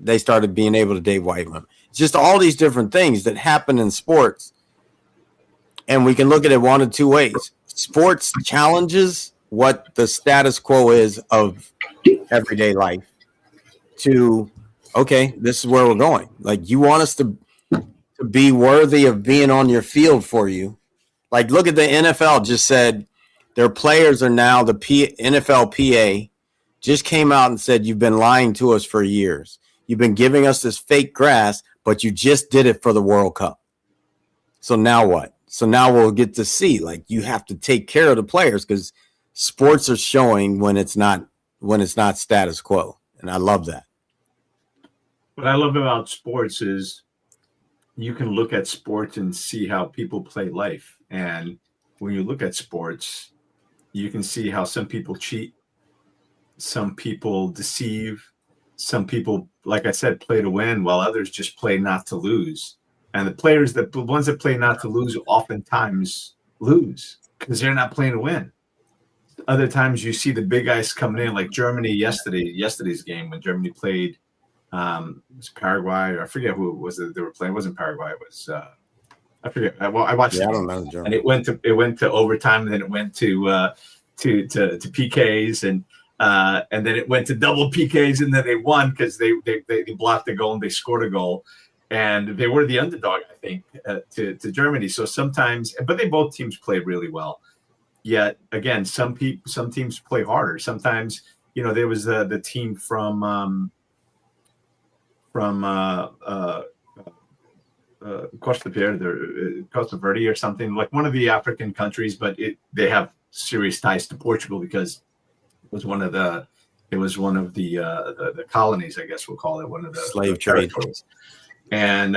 they started being able to date white women. It's just all these different things that happen in sports. And we can look at it one of two ways. Sports challenges what the status quo is of everyday life to, okay, this is where we're going. Like, you want us to be worthy of being on your field for you. Like, look at the NFL just said their players are now the NFLPA just came out and said, you've been lying to us for years. You've been giving us this fake grass, but you just did it for the World Cup. So now what? So now we'll get to see, like, you have to take care of the players because sports are showing when it's not status quo. And I love that. What I love about sports is you can look at sports and see how people play life. And when you look at sports, you can see how some people cheat, some people deceive, some people, like I said, play to win, while others just play not to lose. And the ones that play not to lose oftentimes lose because they're not playing to win. Other times you see the big guys coming in, like Germany yesterday's game when Germany played it was Paraguay, or I forget who it was that they were playing. It wasn't Paraguay. It was I forget. Well, I watched. Yeah, I don't know Germany. And it went to overtime, and then it went to PKs, and then it went to double PKs, and then they won because they blocked the goal and they scored a goal, and they were the underdog, I think, to Germany. So sometimes, but both teams played really well. Yet again, some teams play harder. Sometimes, there was the team from Costa Verde or something, like one of the African countries, but they have serious ties to Portugal because it was one of the colonies, I guess we'll call it, one of the slave trade. And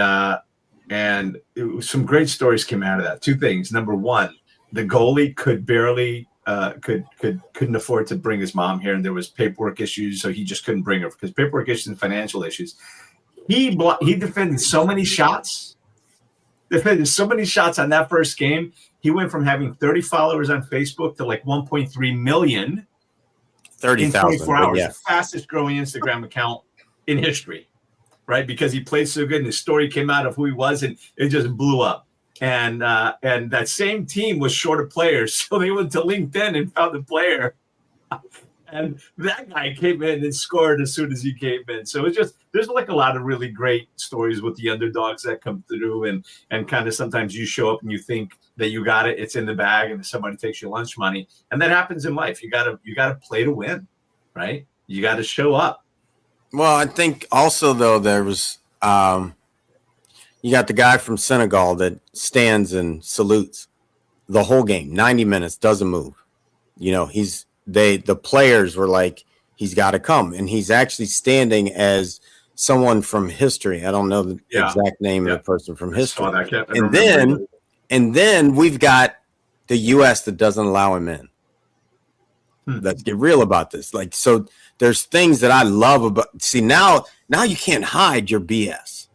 it was, some great stories came out of that. Two things. Number one, the goalie could barely couldn't afford to bring his mom here, and there was paperwork issues, so he just couldn't bring her because paperwork issues and financial issues. He defended so many shots. On that first game. He went from having 30 followers on Facebook to like 1.3 million 30,000 in 24 hours. Yeah. The fastest growing Instagram account in history, right? Because he played so good and his story came out of who he was and it just blew up. And that same team was short of players. So they went to LinkedIn and found the player. And that guy came in and scored as soon as he came in. So it's just, there's like a lot of really great stories with the underdogs that come through, and kind of sometimes you show up and you think that you got it, it's in the bag, and somebody takes your lunch money. And that happens in life. You gotta play to win, right? You got to show up. Well, I think also though there was you got the guy from Senegal that stands and salutes the whole game, 90 minutes, doesn't move. The players were like, he's got to come. And he's actually standing as someone from history. I don't know the exact name of the person from history. And then we've got the U.S. that doesn't allow him in. Let's get real about this. Like, so there's things that I love about, see, now you can't hide your BS.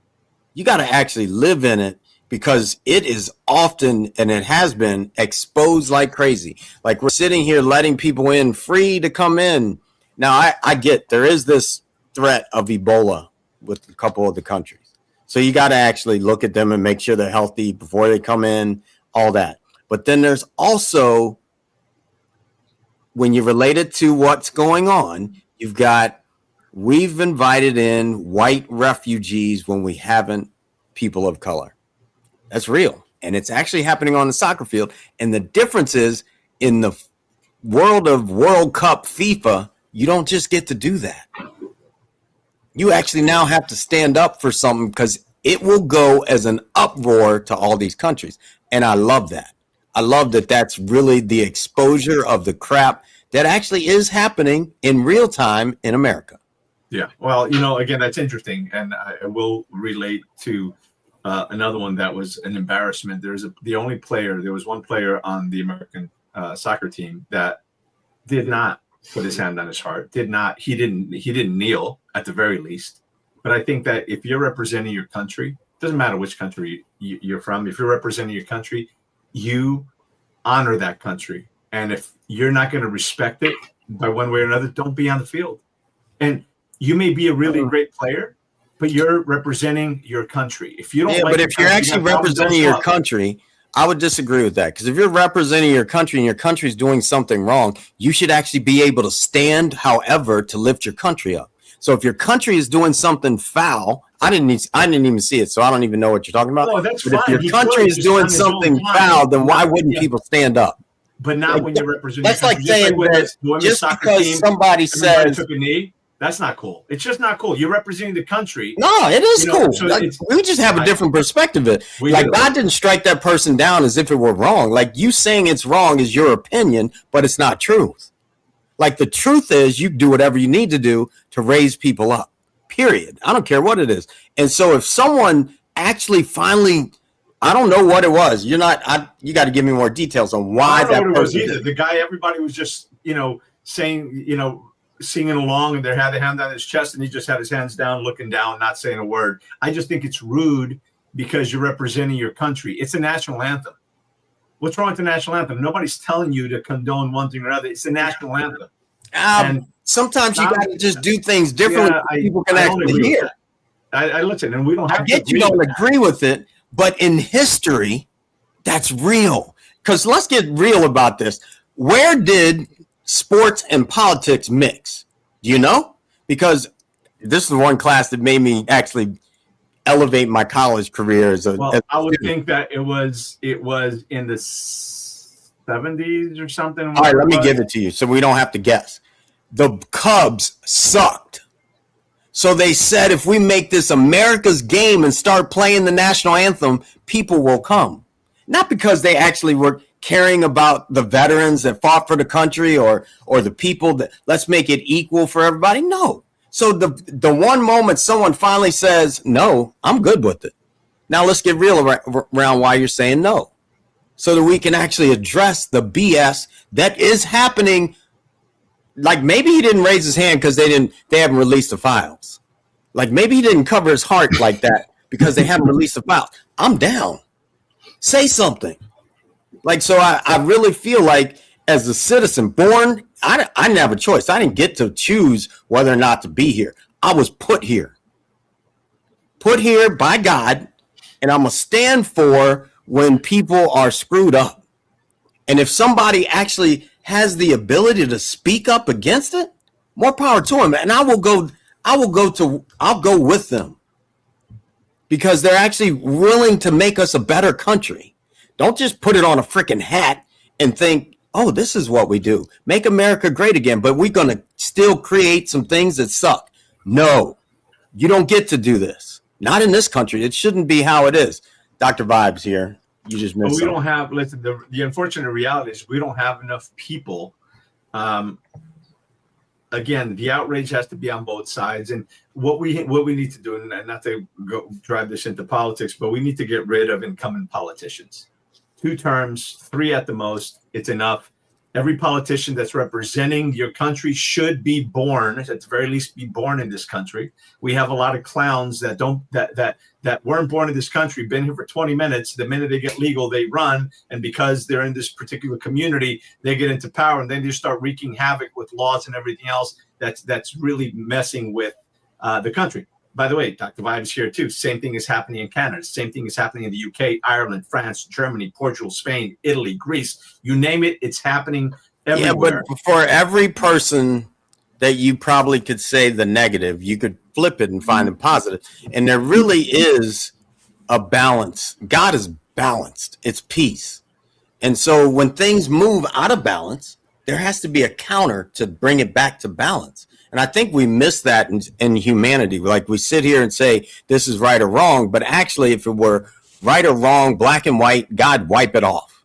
You got to actually live in it, because it is often, and it has been, exposed like crazy. Like, we're sitting here letting people in free to come in. Now, I get there is this threat of Ebola with a couple of the countries. So you got to actually look at them and make sure they're healthy before they come in, all that. But then there's also, when you relate it to what's going on, you've got, we've invited in white refugees when we haven't people of color. That's real. And it's actually happening on the soccer field. And the difference is, in the world of World Cup FIFA, you don't just get to do that. You actually now have to stand up for something, because it will go as an uproar to all these countries. And I love that. I love that that's really the exposure of the crap that actually is happening in real time in America. Yeah. Well, again, that's interesting. And I will relate to another one that was an embarrassment. There was one player on the American soccer team that did not put his hand on his heart. He didn't kneel, at the very least. But I think that if you're representing your country, doesn't matter which country you're from, if you're representing your country, you honor that country. And if you're not going to respect it by one way or another, don't be on the field. And you may be a really great player, but you're representing your country. If you don't, Yeah, like but if you're actually representing your country, I would disagree with that. Because if you're representing your country and your country's doing something wrong, you should actually be able to stand, however, to lift your country up. So if your country is doing something foul, I didn't even see it, so I don't even know what you're talking about. No, that's but fine. if your country is doing something foul, then why wouldn't people stand up? But not Like, when you're representing. that's like saying that just because somebody says took a knee, that's not cool. It's just not cool. You're representing the country. no, it is cool. So like, we just have a different perspective of it. Like God didn't strike that person down as if it were wrong. Like you saying it's wrong is your opinion, but it's not truth. Like the truth is you do whatever you need to do to raise people up. Period. I don't care what it is. And so if someone actually finally, I don't know what it was. You got to give me more details on why that person did it. The guy, everybody was just, saying, singing along, and they had a hand on his chest, and he just had his hands down, looking down, not saying a word. I just think it's rude because you're representing your country. It's a national anthem. What's wrong with the national anthem? Nobody's telling you to condone one thing or another. It's the national anthem. And sometimes you got to just do things differently. Yeah, People can actually hear. I listen, and we don't have. I get you don't agree with it, but in history, that's real. Because let's get real about this. Where did sports and politics mix? Do you know? Because this is the one class that made me actually elevate my college career as a. Well, I would think that it was in the 70s or something. All right, let me give it to you so we don't have to guess. The Cubs sucked. So they said if we make this America's game and start playing the national anthem, people will come. Not because they actually were caring about the veterans that fought for the country or the people that let's make it equal for everybody. No. So the one moment someone finally says, no, I'm good with it. Now let's get real around why you're saying no. So that we can actually address the BS that is happening. Like maybe he didn't raise his hand because they haven't released the files. Like maybe he didn't cover his heart like that because they haven't released the files. I'm down. Say something. Like, so I really feel like as a citizen born, I didn't have a choice. I didn't get to choose whether or not to be here. I was put here by God, and I'm going to stand for when people are screwed up. And if somebody actually has the ability to speak up against it, more power to him. And I'll go with them because they're actually willing to make us a better country. Don't just put it on a freaking hat and think, oh, this is what we do. Make America great again, but we're going to still create some things that suck. No, you don't get to do this. Not in this country. It shouldn't be how it is. Dr. Vibes here. You just missed something. Don't have, listen, the unfortunate reality is we don't have enough people. Again, the outrage has to be on both sides. And what we need to do, and not to go drive this into politics, but we need to get rid of incumbent politicians. 2 terms, 3 at the most, it's enough. Every politician that's representing your country should be born, at the very least, be born in this country. We have a lot of clowns that weren't born in this country, been here for 20 minutes. The minute they get legal, they run, and because they're in this particular community, they get into power, and then they start wreaking havoc with laws and everything else. That's really messing with the country. By the way, Dr. Vibes here too. Same thing is happening in Canada. Same thing is happening in the UK, Ireland, France, Germany, Portugal, Spain, Italy, Greece. You name it, it's happening everywhere. Yeah, but for every person that you probably could say the negative, you could flip it and find the positive. And there really is a balance. God is balanced. It's peace. And so when things move out of balance, there has to be a counter to bring it back to balance. And I think we miss that in humanity. Like we sit here and say this is right or wrong, but actually if it were right or wrong, black and white, God wipe it off.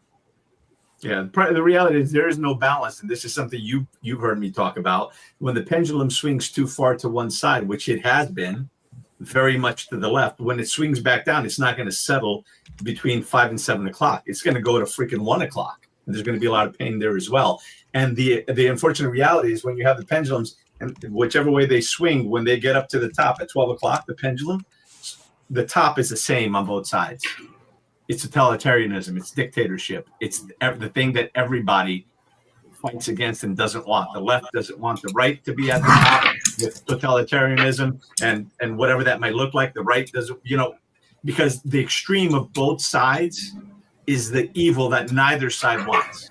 Yeah, the reality is there is no balance. And this is something you've heard me talk about. When the pendulum swings too far to one side, which it has been very much to the left, when it swings back down, it's not going to settle between 5 and 7 o'clock. It's going to go to freaking 1 o'clock. And there's going to be a lot of pain there as well. And the unfortunate reality is when you have the pendulums, and whichever way they swing, when they get up to the top at 12 o'clock, the pendulum, the top is the same on both sides. It's totalitarianism. It's dictatorship. It's the thing that everybody fights against and doesn't want. The left doesn't want the right to be at the top. with totalitarianism and whatever that might look like. The right doesn't, because the extreme of both sides is the evil that neither side wants.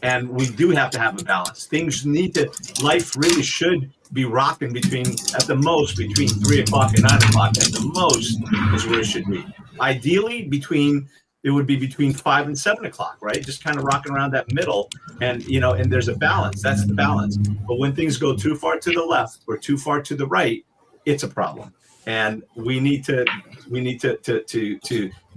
And we do have to have a balance. Life really should be rocking at the most, between 3 o'clock and 9 o'clock. At the most is where it should be. Ideally, it would be between 5 and 7 o'clock, right? Just kind of rocking around that middle. And, and there's a balance. That's the balance. But when things go too far to the left or too far to the right, it's a problem. And we need to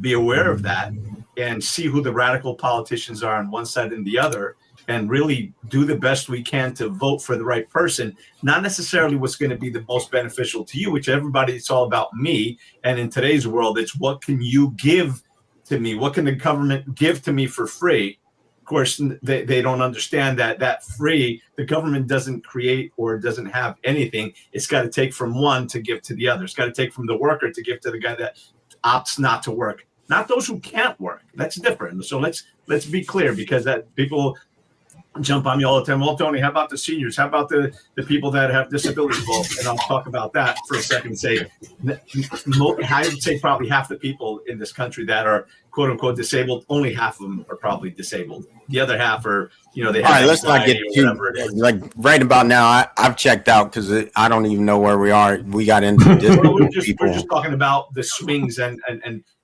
be aware of that and see who the radical politicians are on one side and the other, and really do the best we can to vote for the right person, not necessarily what's going to be the most beneficial to you, which it's all about me. And in today's world, it's what can you give to me? What can the government give to me for free? Of course, they don't understand that free, the government doesn't create or doesn't have anything. It's got to take from one to give to the other. It's got to take from the worker to give to the guy that opts not to work, not those who can't work. That's different. So let's be clear, because that people jump on me all the time. Well, Tony, how about the seniors? How about the people that have disabilities? Well, and I'll talk about that for a second and say, I would say probably half the people in this country that are quote unquote disabled, only half of them are probably disabled. The other half are, they have all right, let's not get too, like right about now. I've checked out because I don't even know where we are. We got into we're just talking about the swings and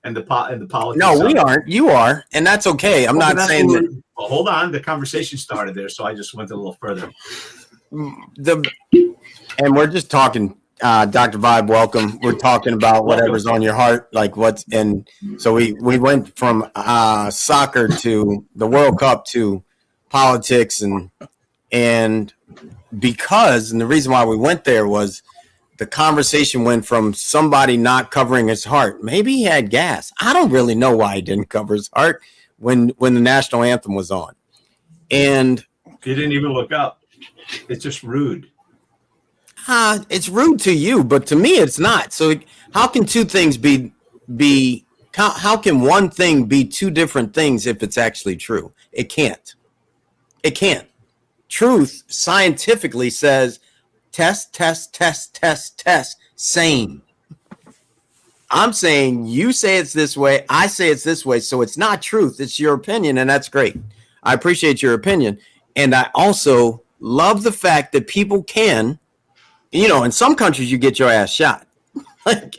the politics. No, we aren't. You are, and that's okay. I'm not saying that. Well, hold on. The conversation started there, so I just went a little further. And we're just talking, Dr. Vibe, welcome. We're talking about whatever's on your heart, like and so we went from soccer to the World Cup to politics, and the reason why we went there was the conversation went from somebody not covering his heart. Maybe he had gas. I don't really know why he didn't cover his heart when the national anthem was on. And he didn't even look up. It's just rude. It's rude to you, but to me it's not. So how can two things be how can one thing be two different things if it's actually true? It can't. It can't. Truth scientifically says test, same. I'm saying you say it's this way, I say it's this way, so it's not truth, it's your opinion, and that's great. I appreciate your opinion, and I also love the fact that people can, in some countries you get your ass shot. like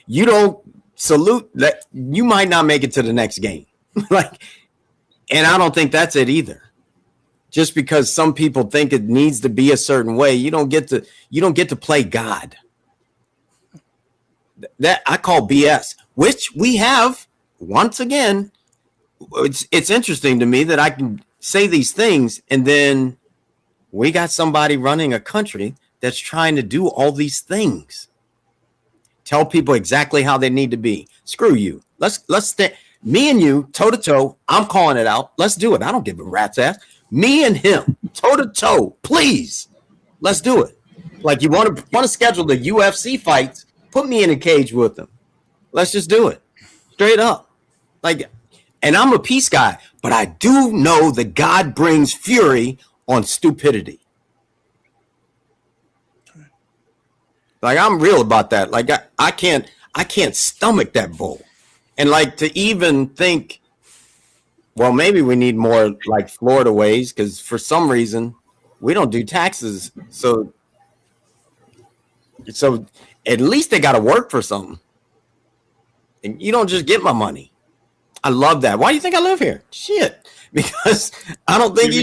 you don't salute that, you might not make it to the next game. And I don't think that's it either. Just because some people think it needs to be a certain way, you don't get to play God. That I call BS, which we have once again. It's interesting to me that I can say these things, and then we got somebody running a country that's trying to do all these things. Tell people exactly how they need to be. Screw you. Let's stay. Me and you, toe to toe. I'm calling it out. Let's do it. I don't give a rat's ass. Me and him, toe to toe. Please, let's do it. Like you want to schedule the UFC fights? Put me in a cage with them. Let's just do it. Straight up. And I'm a peace guy, but I do know that God brings fury on stupidity. I'm real about that. I can't stomach that bull. And to even think, well, maybe we need more like Florida ways, because for some reason we don't do taxes. So at least they got to work for something. And you don't just get my money. I love that. Why do you think I live here? Shit. Because I don't think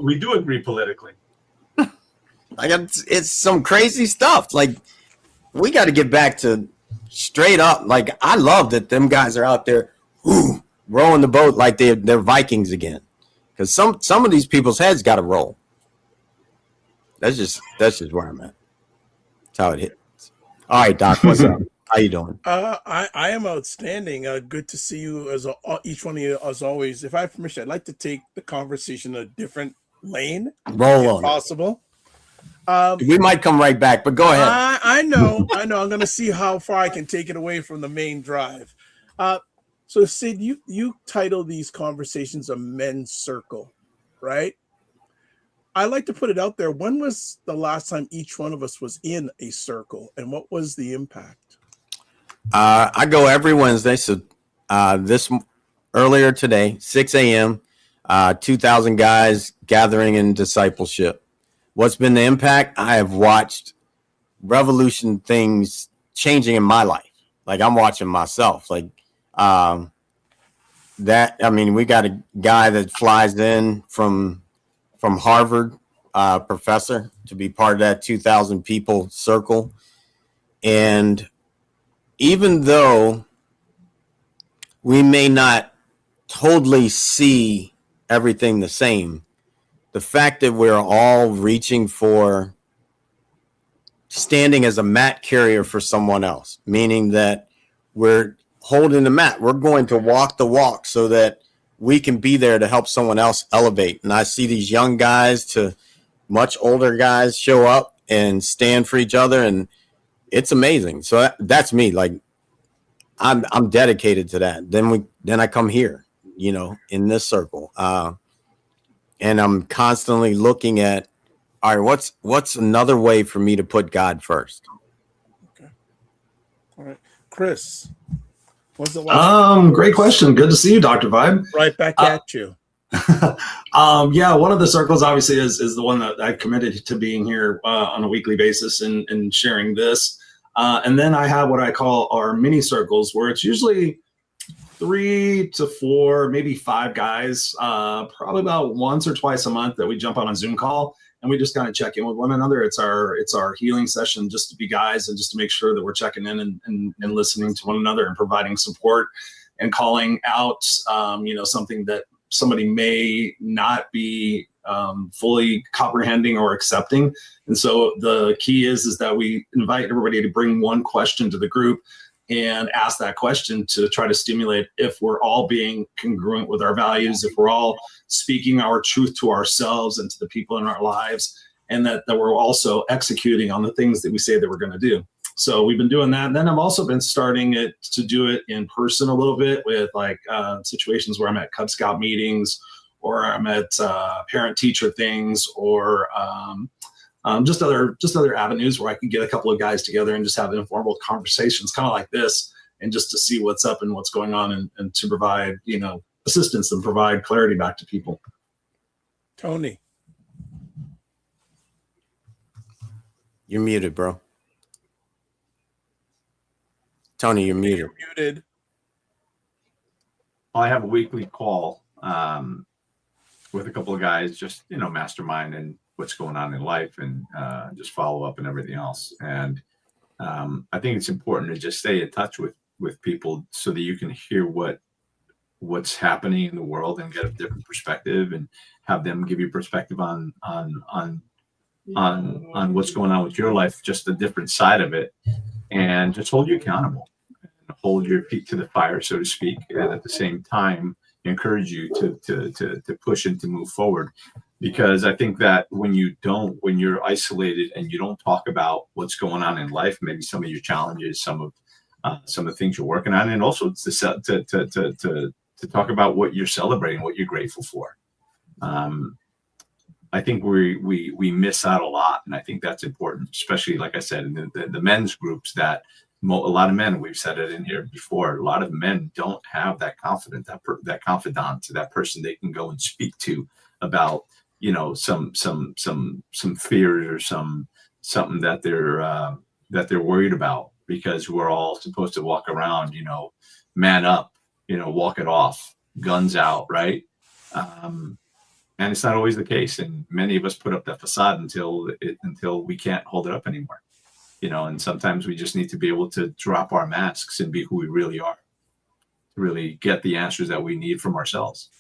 we do agree politically. It's some crazy stuff. We got to get back to straight up. I love that them guys are out there rowing the boat like they're Vikings again. Because some of these people's heads got to roll. That's just where I'm at. That's how it hits. All right, Doc, what's up? How you doing? I am outstanding. Good to see you each one of you as always. If I have permission, I'd like to take the conversation a different lane. Roll on. Possible. We might come right back, but go ahead. I know. I'm going to see how far I can take it away from the main drive. So Sid, you title these conversations a men's circle, right? I like to put it out there. When was the last time each one of us was in a circle, and what was the impact? I go every Wednesday. So this earlier today, 6 a.m., 2,000 guys gathering in discipleship. What's been the impact? I have watched revolution things changing in my life. Like I'm watching myself. Like that. I mean, we got a guy that flies in from Harvard, professor, to be part of that 2,000 people circle. And even though we may not totally see everything the same, the fact that we're all reaching for standing as a mat carrier for someone else, meaning that we're holding the mat, we're going to walk the walk so that we can be there to help someone else elevate. And I see these young guys to much older guys show up and stand for each other, and it's amazing. So that's me. Like I'm dedicated to that. Then I come here, in this circle. And I'm constantly looking at, all right, what's another way for me to put God first? Okay. All right. Chris, what's the last? Great question. Good to see you, Dr. Vibe. Right back at you. Yeah, one of the circles obviously is the one that I committed to being here on a weekly basis and sharing this. And then I have what I call our mini circles, where it's usually 3 to 4, maybe 5 guys, probably about once or twice a month that we jump on a Zoom call and we just kind of check in with one another. It's our healing session, just to be guys and just to make sure that we're checking in and listening to one another and providing support and calling out, something that somebody may not be fully comprehending or accepting. And so the key is that we invite everybody to bring one question to the group and ask that question to try to stimulate if we're all being congruent with our values, if we're all speaking our truth to ourselves and to the people in our lives, and that we're also executing on the things that we say that we're going to do. So we've been doing that. And then I've also been starting to do it in person a little bit with situations where I'm at Cub Scout meetings, or I'm at parent teacher things, or just other avenues where I can get a couple of guys together and just have informal conversations, kind of like this, and just to see what's up and what's going on, and to provide, assistance and provide clarity back to people. Tony. You're muted, bro. Tony, you're muted. You're muted. I have a weekly call with a couple of guys, just mastermind and what's going on in life, and just follow up and everything else. And I think it's important to just stay in touch with people so that you can hear what's happening in the world and get a different perspective, and have them give you perspective on what's going on with your life, just a different side of it, and just hold you accountable, and hold your feet to the fire, so to speak, and at the same time encourage you to push and to move forward. Because I think that when you're isolated and you don't talk about what's going on in life, maybe some of your challenges, some of the things you're working on, and also to talk about what you're celebrating, what you're grateful for. I think we miss out a lot, and I think that's important, especially, like I said, in the men's groups, that a lot of men, we've said it in here before, a lot of men don't have that confidant, that confidant, that person they can go and speak to about some fears or something that they're worried about, because we're all supposed to walk around, man up, walk it off, guns out, right? And it's not always the case, and many of us put up that facade until we can't hold it up anymore, and sometimes we just need to be able to drop our masks and be who we really are, to really get the answers that we need from ourselves.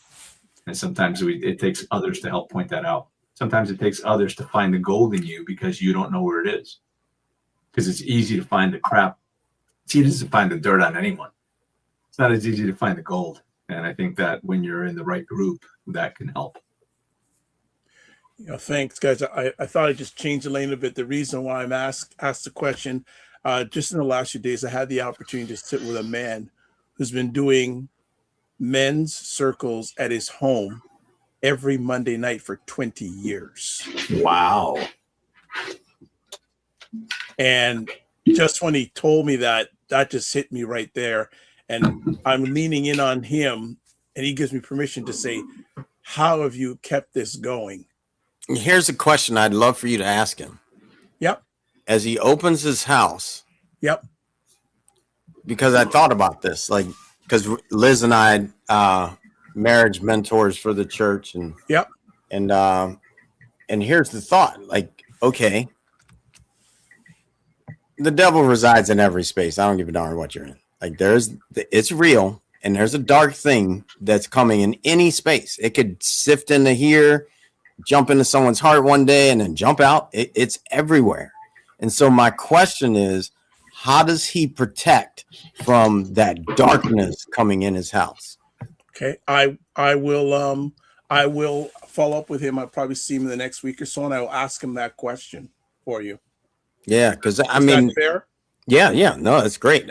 And sometimes it takes others to help point that out. Sometimes it takes others to find the gold in you, because you don't know where it is. Because it's easy to find the crap. It's easy to find the dirt on anyone. It's not as easy to find the gold. And I think that when you're in the right group, that can help. Thanks, guys. I thought I'd just change the lane a bit. The reason why I'm asked the question, just in the last few days, I had the opportunity to sit with a man who's been doing men's circles at his home, every Monday night for 20 years. Wow. And just when he told me that, that just hit me right there. And I'm leaning in on him, and he gives me permission to say, how have you kept this going? Here's a question I'd love for you to ask him. Yep. As he opens his house, Yep. because I thought about this, like, because Liz and I, marriage mentors for the church, and Yep. and here's the thought, like, okay, the devil resides in every space. I don't give a darn what you're in. Like, it's real, and there's a dark thing that's coming in any space. It could sift into here, jump into someone's heart one day, and then jump out. It's everywhere. And so my question is, how does he protect from that darkness coming in his house? Okay. I will follow up with him. I'll probably see him in the next week or so, and I will ask him that question for you. Yeah, because I Is mean, that fair? yeah, no, it's great.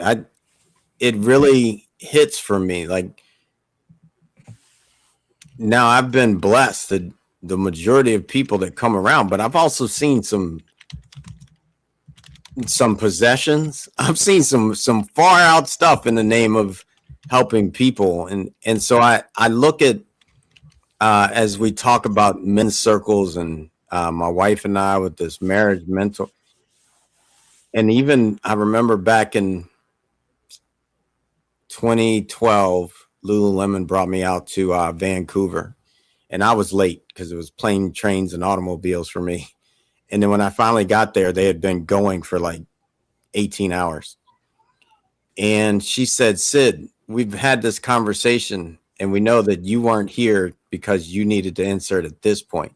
It really hits for me. Like, now I've been blessed that the majority of people that come around, but I've also seen some possessions. I've seen some far out stuff in the name of helping people, and so I look at as we talk about men's circles, and my wife and I with this marriage mentor, and even I remember back in 2012, Lululemon brought me out to Vancouver, and I was late because it was plane, trains, and automobiles for me. And then when I finally got there, they had been going for like 18 hours. And she said, Sid, we've had this conversation, and we know that you weren't here because you needed to insert at this point.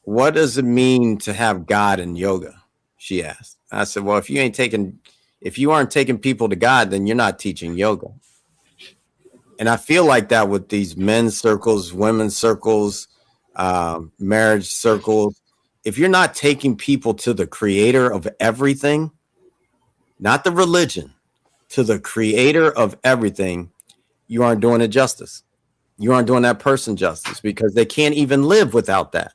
What does it mean to have God in yoga? She asked. I said, well, if you aren't taking people to God, then you're not teaching yoga. And I feel like that with these men's circles, women's circles, marriage circles. If you're not taking people to the creator of everything, not the religion, to the creator of everything, you aren't doing it justice. You aren't doing that person justice, because they can't even live without that.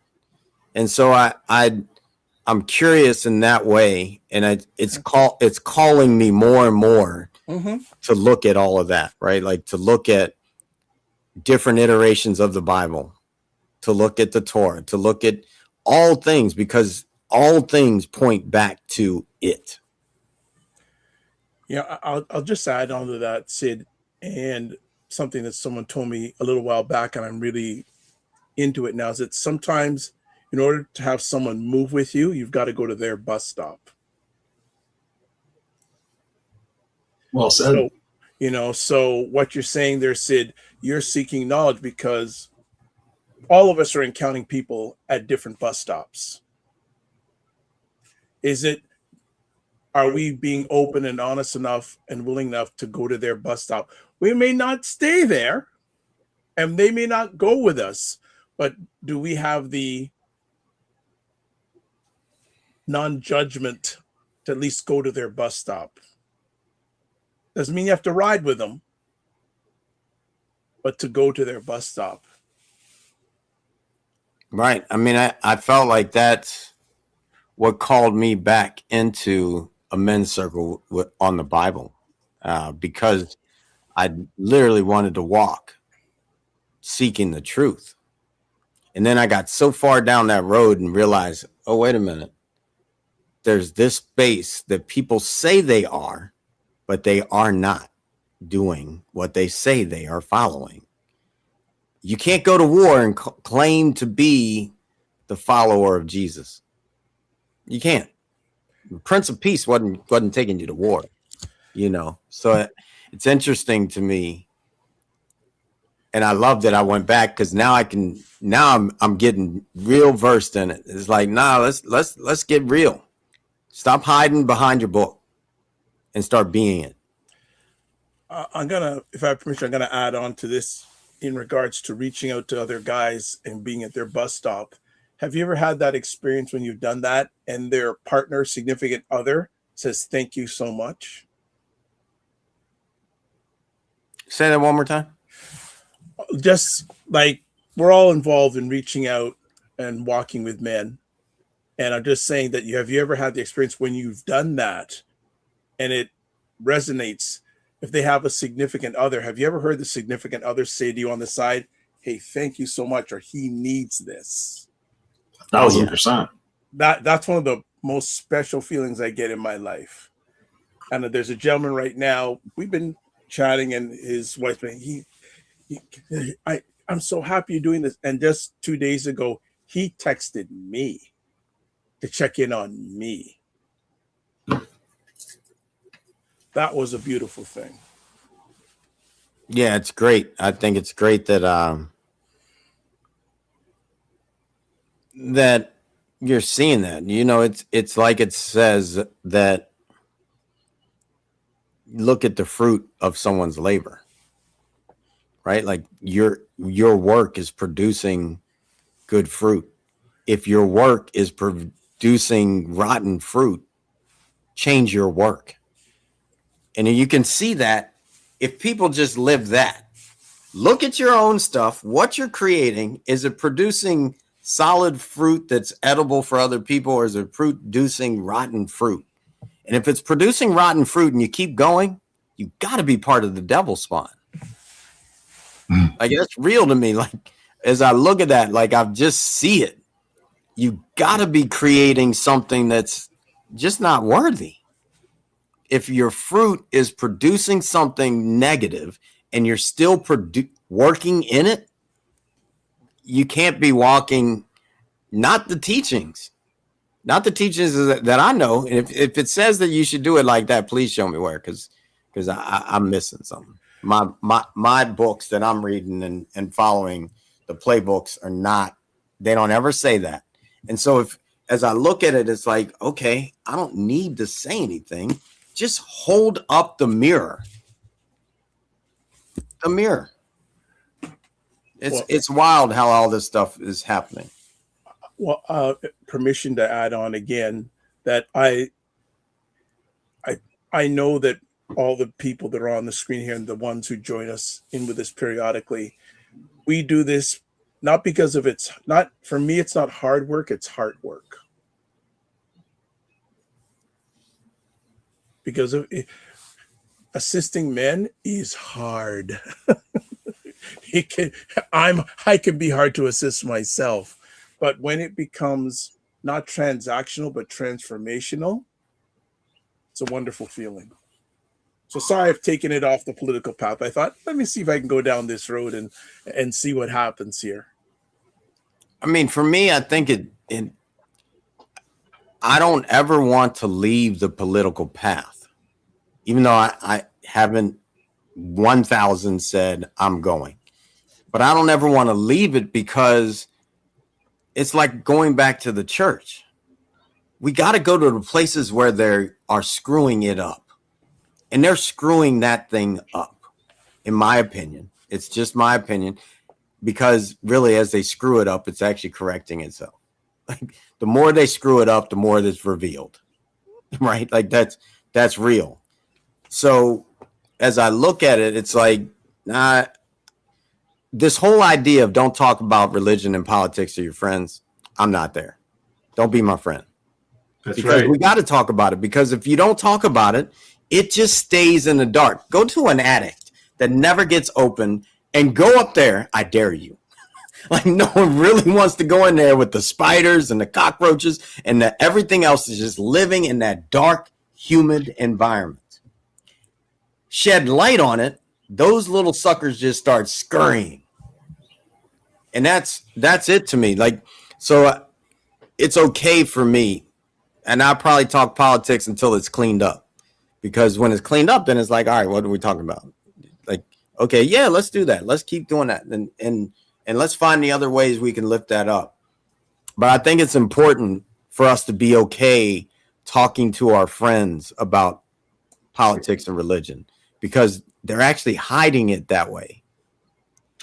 And so I'm curious in that way, and it's calling me more and more to look at all of that, right? Like, to look at different iterations of the Bible, to look at the Torah, to look at all things, because all things point back to it. Yeah, I'll just add on to that, Sid, and something that someone told me a little while back, and I'm really into it now, is that sometimes in order to have someone move with you, you've got to go to their bus stop. Well said. So what you're saying there, Sid, you're seeking knowledge because all of us are encountering people at different bus stops. Are we being open and honest enough and willing enough to go to their bus stop? We may not stay there, and they may not go with us, but do we have the non-judgment to at least go to their bus stop? Doesn't mean you have to ride with them, but to go to their bus stop. Right. I mean, I felt like that's what called me back into a men's circle on the Bible, because I literally wanted to walk seeking the truth. And then I got so far down that road and realized, oh, wait a minute. There's this space that people say they are, but they are not doing what they say they are following. You can't go to war and claim to be the follower of Jesus. You can't. The Prince of Peace wasn't taking you to war, So it's interesting to me, and I love that I went back, because now I'm getting real versed in it. It's like, let's get real. Stop hiding behind your book and start being it. If I have permission, I'm gonna add on to this in regards to reaching out to other guys and being at their bus stop. Have you ever had that experience when you've done that and their partner, significant other, says, thank you so much? Say that one more time. Just like we're all involved in reaching out and walking with men. And I'm just saying that have you ever had the experience when you've done that and it resonates? If they have a significant other, have you ever heard the significant other say to you on the side, hey, thank you so much, or he needs this? 1,000%. That's one of the most special feelings I get in my life. And there's a gentleman right now, we've been chatting, and his wife, I'm so happy you're doing this. And just 2 days ago, he texted me to check in on me. That was a beautiful thing. Yeah, it's great. I think it's great that that you're seeing that. You know, it's like it says that look at the fruit of someone's labor. Right? Like your work is producing good fruit. If your work is producing rotten fruit, change your work. And you can see that if people just live that. Look at your own stuff. What you're creating, is it producing solid fruit that's edible for other people, or is it producing rotten fruit? And if it's producing rotten fruit and you keep going, you got to be part of the devil spawn. Like, that's real to me. Like, as I look at that, like, I just see it. You got to be creating something that's just not worthy. If your fruit is producing something negative and you're still working in it, you can't be walking, not the teachings that I know. And if it says that you should do it like that, please show me where, because I'm missing something. My books that I'm reading and following, the playbooks they don't ever say that. And so as I look at it, it's like, okay, I don't need to say anything. Just hold up the mirror. The mirror. It's wild how all this stuff is happening. Well, permission to add on again that I know that all the people that are on the screen here and the ones who join us in with us periodically, we do this not because of for me, it's not hard work, it's heart work. Because of assisting men is hard. I can be hard to assist myself, but when it becomes not transactional but transformational, it's a wonderful feeling. So sorry I've taken it off the political path. I thought, let me see if I can go down this road and see what happens here. I mean, for me, I think I don't ever want to leave the political path, even though I haven't 1,000 said I'm going. But I don't ever want to leave it, because it's like going back to the church. We got to go to the places where they are screwing it up. And they're screwing that thing up, in my opinion. It's just my opinion, because really, as they screw it up, it's actually correcting itself. Like, the more they screw it up, the more that's revealed, right? Like, that's real. So as I look at it, it's like, this whole idea of don't talk about religion and politics to your friends, I'm not there. Don't be my friend. That's because right. we got to talk about it, because if you don't talk about it, it just stays in the dark. Go to an attic that never gets open and go up there. I dare you. Like, no one really wants to go in there with the spiders and the cockroaches and everything else is just living in that dark, humid environment. Shed light on it, those little suckers just start scurrying. And that's it to me. Like, so it's okay for me. And I'll probably talk politics until it's cleaned up. Because when it's cleaned up, then it's like, all right, what are we talking about? Like, okay, yeah, let's do that. Let's keep doing that. And let's find the other ways we can lift that up. But I think it's important for us to be okay talking to our friends about politics and religion, because they're actually hiding it that way.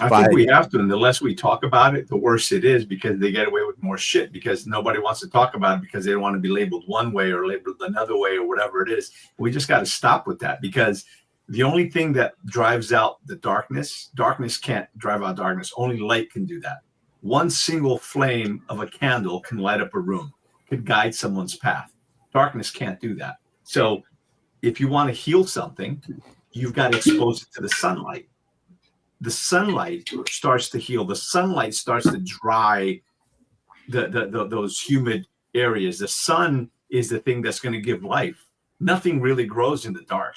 I think we have to, and the less we talk about it, the worse it is, because they get away with more shit, because nobody wants to talk about it because they don't want to be labeled one way or labeled another way or whatever it is. We just got to stop with that, because The only thing that drives out the darkness can't drive out darkness. Only light can do that. One single flame of a candle can light up a room, could guide someone's path. Darkness can't do that. So if you want to heal something, you've got to expose it to the sunlight. The sunlight starts to heal. The sunlight starts to dry those humid areas. The sun is the thing that's going to give life. Nothing really grows in the dark.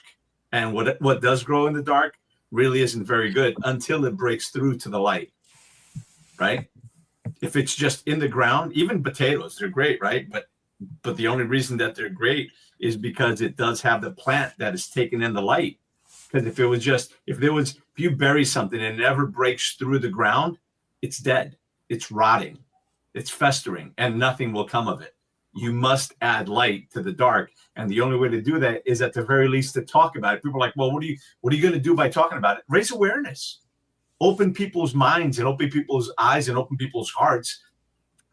And what does grow in the dark really isn't very good until it breaks through to the light, right? If it's just in the ground, even potatoes, they're great, right? But the only reason that they're great is because it does have the plant that is taking in the light. Because if you bury something and it never breaks through the ground, it's dead, it's rotting, it's festering, and nothing will come of it. You must add light to the dark. And the only way to do that is at the very least to talk about it. People are like, well, what are you going to do by talking about it? Raise awareness, open people's minds and open people's eyes and open people's hearts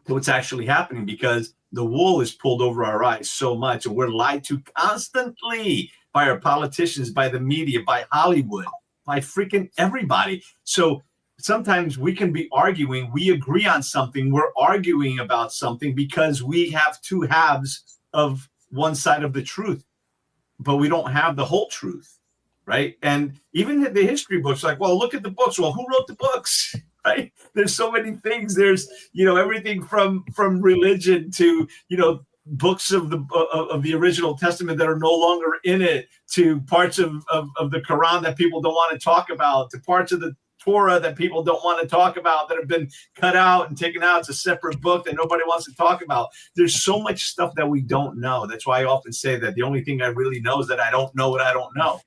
to what's actually happening, because the wool is pulled over our eyes so much, and we're lied to constantly by our politicians, by the media, by Hollywood, by freaking everybody. So sometimes we can be arguing, we agree on something, we're arguing about something because we have two halves of one side of the truth, but we don't have the whole truth, right? And even the history books, like, well, look at the books. Well, who wrote the books, right? There's so many things. There's, everything from religion to, books of the original Testament that are no longer in it, to parts of the Quran that people don't want to talk about, to parts of the Torah that people don't want to talk about, that have been cut out and taken out. It's a separate book that nobody wants to talk about. There's so much stuff that we don't know. That's why I often say that the only thing I really know is that I don't know what I don't know.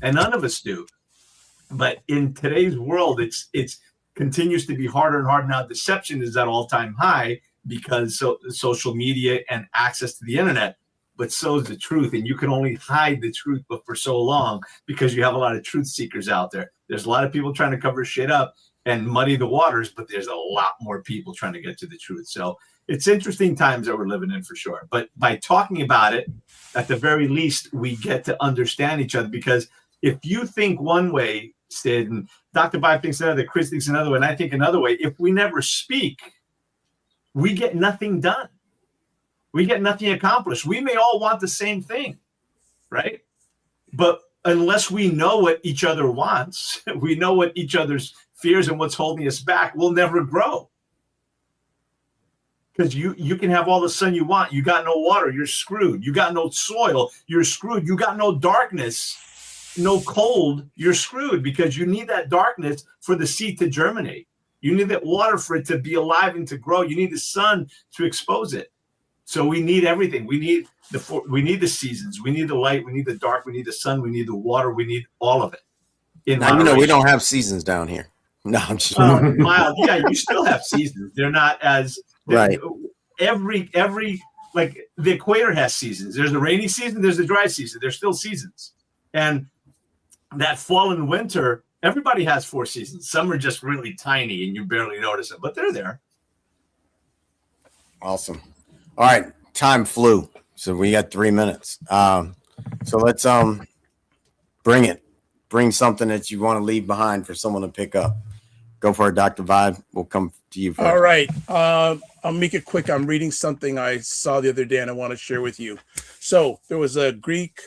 And none of us do. But in today's world, it's continues to be harder and harder. Now, deception is at all-time high because social media and access to the internet, but so is the truth. And you can only hide the truth but for so long, because you have a lot of truth seekers out there. There's a lot of people trying to cover shit up and muddy the waters, but there's a lot more people trying to get to the truth. So it's interesting times that we're living in, for sure. But by talking about it, at the very least, we get to understand each other. Because if you think one way, Sid, and Dr. Vibe thinks another, Chris thinks another way, and I think another way, if we never speak, we get nothing done. We get nothing accomplished. We may all want the same thing, right? But unless we know what each other wants, we know what each other's fears and what's holding us back, we'll never grow. Because you can have all the sun you want. You got no water, you're screwed. You got no soil, you're screwed. You got no darkness, no cold, you're screwed, because you need that darkness for the seed to germinate. You need that water for it to be alive and to grow. You need the sun to expose it. So we need everything. We need the seasons. We need the light. We need the dark. We need the sun. We need the water. We need all of it. Now, we don't have seasons down here. No, I'm just Miles. Yeah, you still have seasons. They're not as right. Every like the equator has seasons. There's the rainy season. There's the dry season. There's still seasons. And that fall and winter, everybody has 4 seasons. Some are just really tiny and you barely notice them, but they're there. Awesome. All right, time flew, so we got 3 minutes. So let's bring it. Bring something that you want to leave behind for someone to pick up. Go for it, Dr. Vibe. We'll come to you first. All right. I'll make it quick. I'm reading something I saw the other day and I want to share with you. So there was a Greek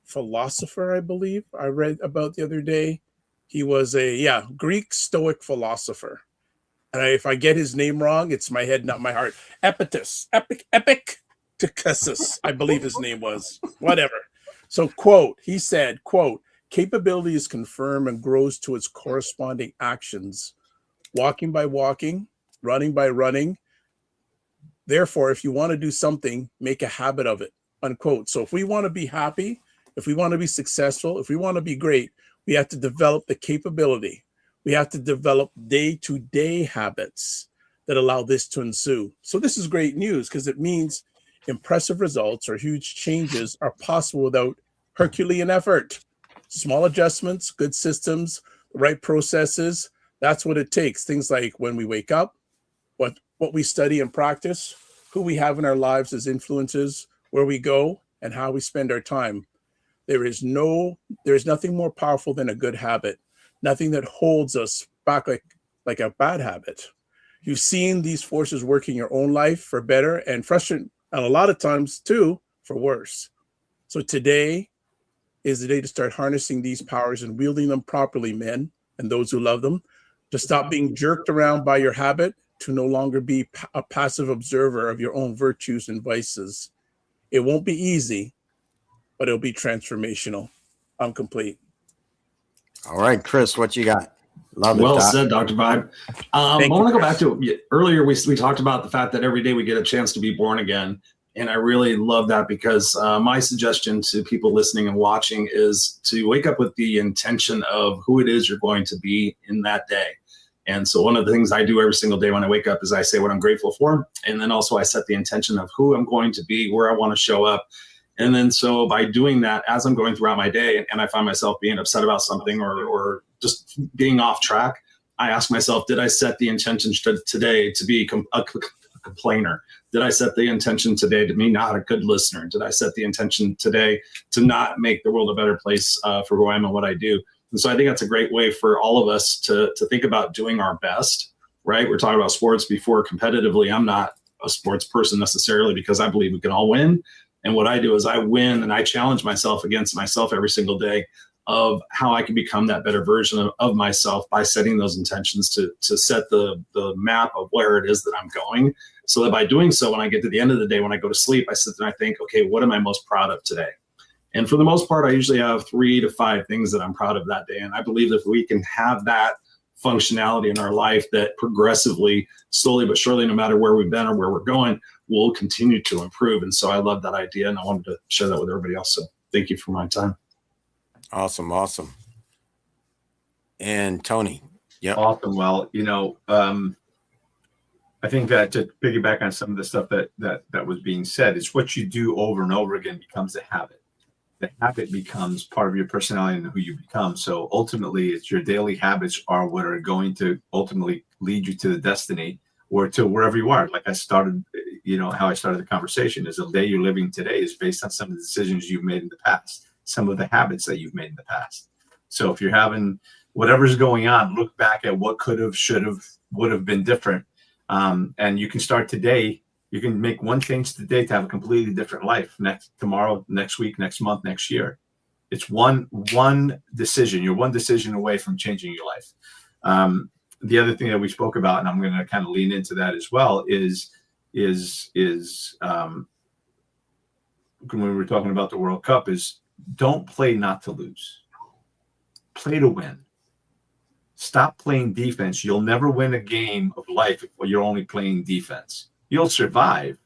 philosopher, I believe, I read about the other day. He was a Greek Stoic philosopher. And if I get his name wrong, it's my head, not my heart. Epictetus, I believe his name was. Whatever. So, quote, he said, quote, "Capability is confirmed and grows to its corresponding actions. Walking by walking, running by running. Therefore, if you want to do something, make a habit of it," unquote. So if we want to be happy, if we want to be successful, if we want to be great, we have to develop the capability. We have to develop day-to-day habits that allow this to ensue. So this is great news, because it means impressive results or huge changes are possible without Herculean effort. Small adjustments, good systems, the right processes, that's what it takes. Things like when we wake up, what we study and practice, who we have in our lives as influences, where we go, and how we spend our time. There is nothing more powerful than a good habit, nothing that holds us back like a bad habit. You've seen these forces work in your own life for better and frustrating, and a lot of times too, for worse. So today is the day to start harnessing these powers and wielding them properly, men and those who love them, to stop being jerked around by your habit, to no longer be a passive observer of your own virtues and vices. It won't be easy, but it'll be transformational. I'm complete. All right, Chris, what you got? Love it. Well Doc. said, Dr. Vibe. I Thank you, want to go Chris. back to earlier. We talked about the fact that every day we get a chance to be born again. And I really love that because my suggestion to people listening and watching is to wake up with the intention of who it is you're going to be in that day. And so one of the things I do every single day when I wake up is I say what I'm grateful for. And then also I set the intention of who I'm going to be, where I want to show up. And then so by doing that, as I'm going throughout my day and I find myself being upset about something or just being off track, I ask myself, did I set the intention today to be a complainer? Did I set the intention today to be not a good listener? Did I set the intention today to not make the world a better place for who I am and what I do? And so I think that's a great way for all of us to think about doing our best, right? We're talking about sports before competitively. I'm not a sports person necessarily because I believe we can all win. And what I do is I win and I challenge myself against myself every single day of how I can become that better version of myself by setting those intentions to set the map of where it is that I'm going. So that by doing so, when I get to the end of the day, when I go to sleep, I sit there and I think, okay, what am I most proud of today? And for the most part, I usually have 3 to 5 things that I'm proud of that day. And I believe that if we can have that functionality in our life, that progressively, slowly but surely, no matter where we've been or where we're going, we'll continue to improve. And so I love that idea. And I wanted to share that with everybody else. So thank you for my time. Awesome. Awesome. And Tony. Yep. Awesome. Well, I think that to piggyback on some of the stuff that was being said, it's what you do over and over again becomes a habit. The habit becomes part of your personality and who you become. So ultimately, it's your daily habits are what are going to ultimately lead you to the destiny or to wherever you are. Like I started, how I started the conversation is the day you're living today is based on some of the decisions you've made in the past, some of the habits that you've made in the past. So if you're having whatever's going on, look back at what could have, should have, would have been different. And you can start today. You can make one change today to have a completely different life tomorrow, next week, next month, next year. It's one decision. You're one decision away from changing your life. The other thing that we spoke about, and I'm going to kind of lean into that as well, is when we were talking about the World Cup, is don't play not to lose. Play to win. Stop playing defense. You'll never win a game of life if you're only playing defense. You'll survive,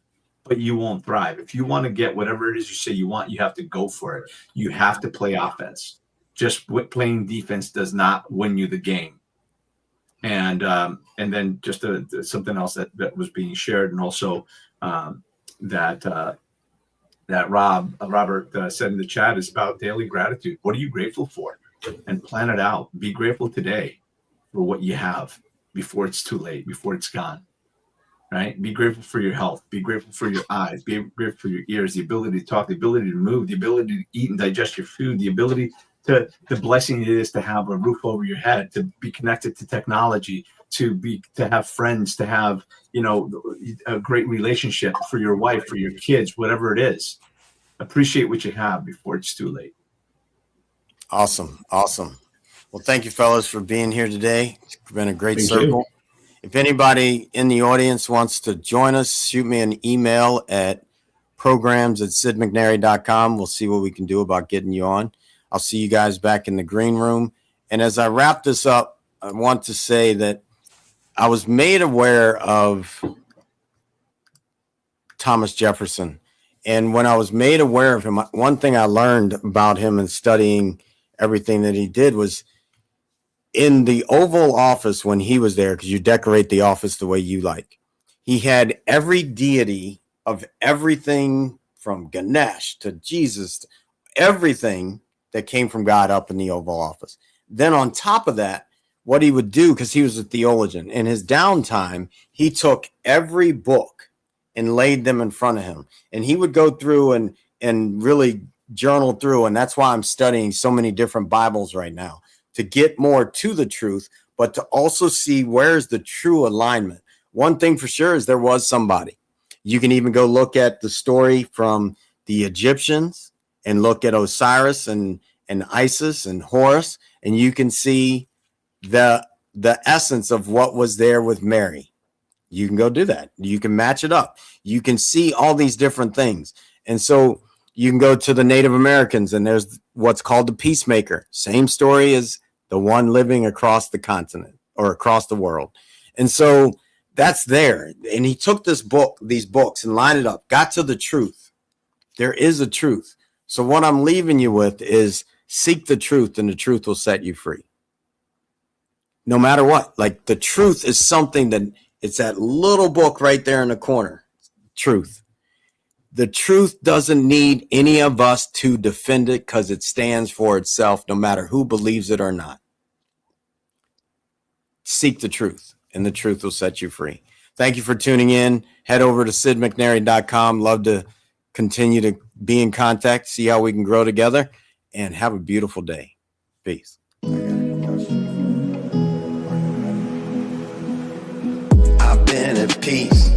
but you won't thrive. If you want to get whatever it is you say you want, you have to go for it. You have to play offense. Just playing defense does not win you the game. And then just something else that was being shared, and also that Robert said in the chat is about daily gratitude. What are you grateful for? And plan it out. Be grateful today for what you have before it's too late, before it's gone. Right? Be grateful for your health. Be grateful for your eyes. Be grateful for your ears, the ability to talk, the ability to move, the ability to eat and digest your food, the ability to the blessing it is to have a roof over your head, to be connected to technology, to have friends, to have, a great relationship for your wife, for your kids, whatever it is. Appreciate what you have before it's too late. Awesome. Awesome. Well, thank you, fellas, for being here today. It's been a great circle. If anybody in the audience wants to join us, shoot me an email at programs@sidmcnary.com. We'll see what we can do about getting you on. I'll see you guys back in the green room. And as I wrap this up, I want to say that I was made aware of Thomas Jefferson. And when I was made aware of him, one thing I learned about him and studying everything that he did was in the Oval Office when he was there, because you decorate the office the way you like. He had every deity of everything from Ganesh to Jesus, everything that came from God up in the Oval Office. Then on top of that, what he would do, because he was a theologian, in his downtime, he took every book and laid them in front of him. And he would go through and really journal through, and that's why I'm studying so many different Bibles right now, to get more to the truth, but to also see where's the true alignment. One thing for sure is there was somebody. You can even go look at the story from the Egyptians and look at Osiris and Isis and Horus, and you can see the essence of what was there with Mary. You can go do that. You can match it up. You can see all these different things. And so you can go to the Native Americans, and there's what's called the peacemaker. Same story as the one living across the continent or across the world. And so that's there. And he took these books and lined it up, got to the truth. There is a truth. So what I'm leaving you with is seek the truth, and the truth will set you free. No matter what, like the truth is something that it's that little book right there in the corner. Truth. The truth doesn't need any of us to defend it because it stands for itself, no matter who believes it or not. Seek the truth, and the truth will set you free. Thank you for tuning in. Head over to sidmcnary.com. Love to continue to be in contact, see how we can grow together, and have a beautiful day. Peace. I've been at peace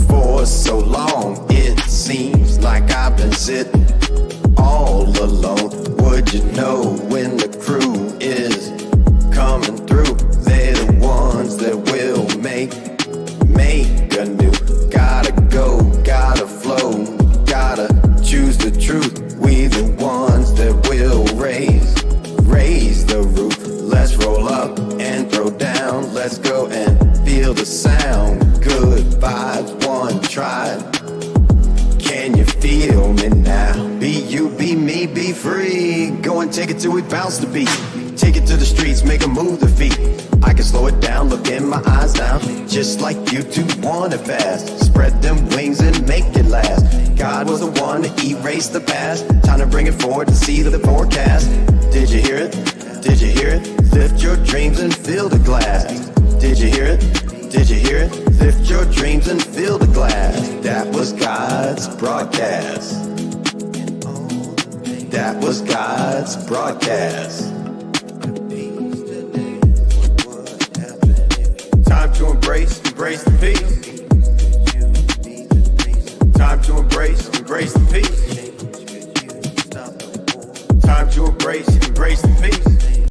for so long. It seems like I've been sitting all alone. Would you know when the crew is coming through? They're the ones that will make anew. Gotta go, gotta flow, gotta choose the truth. We the ones that will raise the roof. Let's roll up and throw down. Let's go and feel the sound. Good vibes, one tribe. Can you feel me now? Be you, be me, be free. Go and take it till we bounce the beat. Take it to the streets, make 'em move the feet. I can slow it down, look in my eyes now. Just like you two want it fast. Spread them wings and make it last. God was the one to erase the past. Time to bring it forward to see the forecast. Did you hear it? Did you hear it? Lift your dreams and fill the glass. Did you hear it? Did you hear it? Lift your dreams and fill the glass. That was God's broadcast. That was God's broadcast. Time to embrace the peace. Time to embrace the peace. Time to embrace the peace.